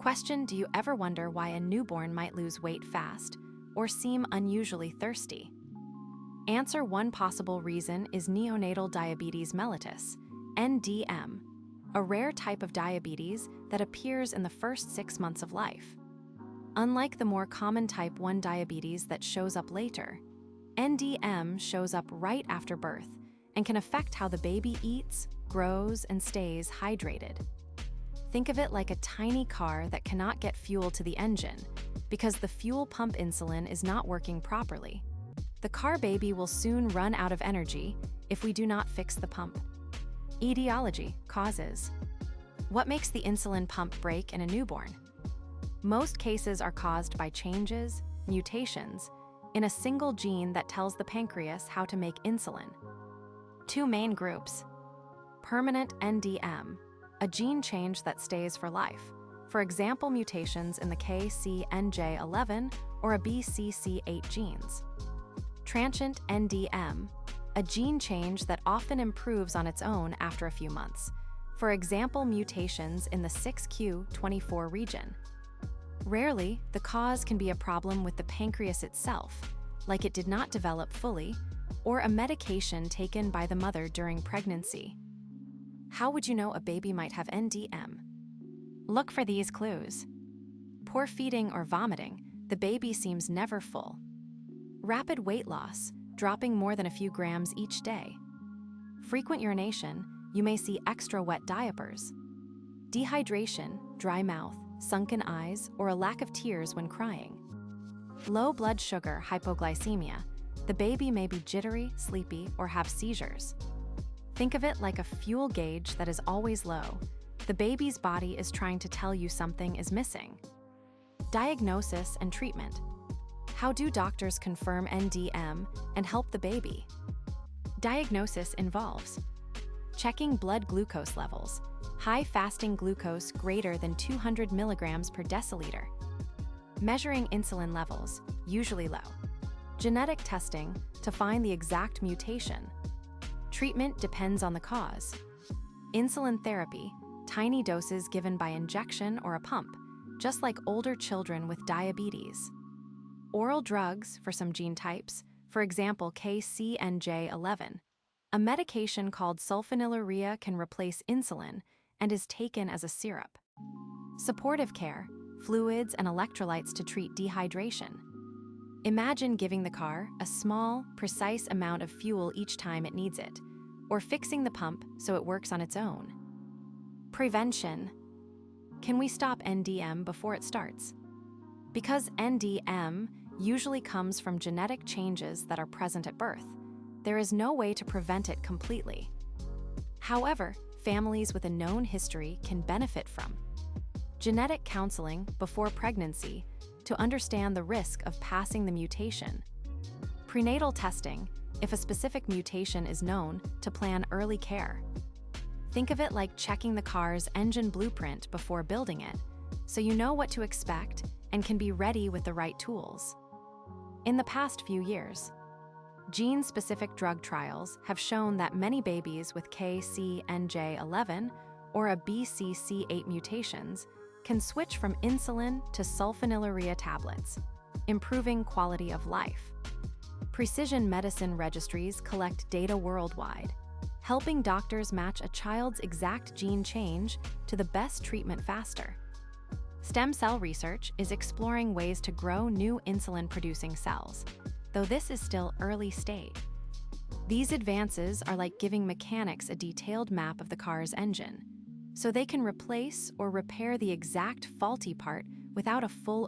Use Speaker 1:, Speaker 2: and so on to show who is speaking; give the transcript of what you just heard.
Speaker 1: Question: do you ever wonder why a newborn might lose weight fast or seem unusually thirsty? Answer: one possible reason is neonatal diabetes mellitus, NDM, a rare type of diabetes that appears in the first 6 months of life. Unlike the more common type 1 diabetes that shows up later, NDM shows up right after birth and can affect how the baby eats, grows, and stays hydrated. Think of it like a tiny car that cannot get fuel to the engine because the fuel pump insulin is not working properly. The car baby will soon run out of energy if we do not fix the pump. Etiology: causes. What makes the insulin pump break in a newborn? Most cases are caused by changes, mutations, in a single gene that tells the pancreas how to make insulin. Two main groups: permanent NDM, a gene change that stays for life, for example mutations in the KCNJ11 or a BCC8 genes. Transient NDM, a gene change that often improves on its own after a few months, for example mutations in the 6q24 region. Rarely, the cause can be a problem with the pancreas itself, like it did not develop fully, or a medication taken by the mother during pregnancy. How would you know a baby might have NDM? Look for these clues. Poor feeding or vomiting, the baby seems never full. Rapid weight loss, dropping more than a few grams each day. Frequent urination, you may see extra wet diapers. Dehydration, dry mouth, sunken eyes, or a lack of tears when crying. Low blood sugar, hypoglycemia, the baby may be jittery, sleepy, or have seizures. Think of it like a fuel gauge that is always low. The baby's body is trying to tell you something is missing. Diagnosis and treatment. How do doctors confirm NDM and help the baby? Diagnosis involves checking blood glucose levels, high fasting glucose greater than 200 milligrams per deciliter. Measuring insulin levels, usually low. Genetic testing to find the exact mutation. Treatment depends on the cause. Insulin therapy, tiny doses given by injection or a pump, just like older children with diabetes. Oral drugs for some gene types, for example KCNJ11. A medication called sulfonylurea can replace insulin and is taken as a syrup. Supportive care, fluids and electrolytes to treat dehydration. Imagine giving the car a small, precise amount of fuel each time it needs it, or fixing the pump so it works on its own. Prevention. Can we stop NDM before it starts? Because NDM usually comes from genetic changes that are present at birth, there is no way to prevent it completely. However, families with a known history can benefit from genetic counseling before pregnancy to understand the risk of passing the mutation. Prenatal testing, if a specific mutation is known, to plan early care. Think of it like checking the car's engine blueprint before building it, so you know what to expect and can be ready with the right tools. In the past few years, gene-specific drug trials have shown that many babies with KCNJ11 or a BCC8 mutations can switch from insulin to sulfonylurea tablets, improving quality of life. Precision medicine registries collect data worldwide, helping doctors match a child's exact gene change to the best treatment faster. Stem cell research is exploring ways to grow new insulin-producing cells, though this is still early stage. These advances are like giving mechanics a detailed map of the car's engine, so they can replace or repair the exact faulty part without a full